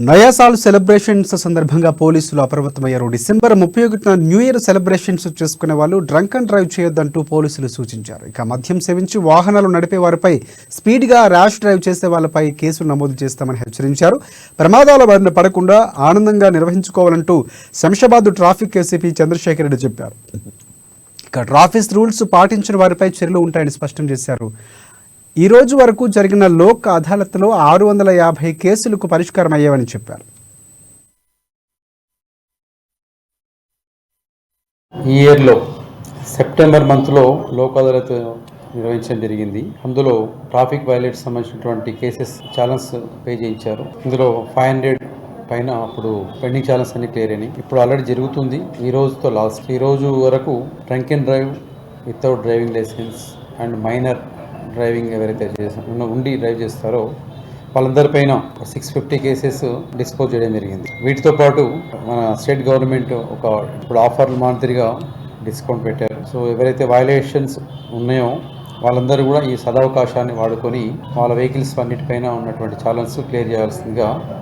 నయా సాల్ సెలబ్రేషన్స్ సందర్భంగా పోలీసులు అప్రమత్తమయ్యారు. డిసెంబర్ 31న న్యూ ఇయర్ సెలబ్రేషన్స్ చేసుకునే వాళ్ళు డ్రంక్ అండ్ డ్రైవ్ చేయొద్దంటూ పోలీసులు సూచించారు. ఇక మద్యం సేవించి వాహనాలు నడిపే వారిపై, స్పీడ్గా ర్యాష్ డ్రైవ్ చేసే వాళ్ళపై కేసులు నమోదు చేస్తామని హెచ్చరించారు. ప్రమాదాల బారిన పడకుండా ఆనందంగా నిర్వహించుకోవాలంటూ శంషాబాద్ ట్రాఫిక్ ఏసీపీ చంద్రశేఖర్ రెడ్డి చెప్పారు. ఇక ట్రాఫిక్ రూల్స్ పాటించిన వారిపై చర్యలు ఉంటాయని స్పష్టం చేశారు. ఈ రోజు వరకు జరిగిన లోక్ అదాలత్లో 650 కేసులకు పరిష్కారం అయ్యావని చెప్పారు. ఈ ఇయర్లో సెప్టెంబర్ మంత్లో లోక్ అదాలత్ నిర్వహించడం జరిగింది. అందులో ట్రాఫిక్ వైలేట్స్ సంబంధించినటువంటి కేసెస్ ఛాలెంజ్ పే చేయించారు. ఇందులో 500 పైన అప్పుడు పెండింగ్ ఛాలెంజ్ అన్ని క్లియర్ అయినాయి. ఇప్పుడు ఆల్రెడీ జరుగుతుంది. ఈ రోజుతో లాస్ట్. ఈ రోజు వరకు drunk and drive, without driving licence and minor driving ఎవరైతే ఉండి డ్రైవ్ చేస్తారో వాళ్ళందరిపైన 650 కేసెస్ డిస్పోజ్ చేయడం జరిగింది. వీటితో పాటు మన స్టేట్ గవర్నమెంట్ ఇప్పుడు ఆఫర్లు మాదిరిగా డిస్కౌంట్ పెట్టారు. సో ఎవరైతే వైలేషన్స్ ఉన్నాయో వాళ్ళందరూ కూడా ఈ సదవకాశాన్ని వాడుకొని వాళ్ళ వెహికల్స్ అన్నిటిపైన ఉన్నటువంటి ఛాలెంజ్ క్లియర్ చేయాల్సిందిగా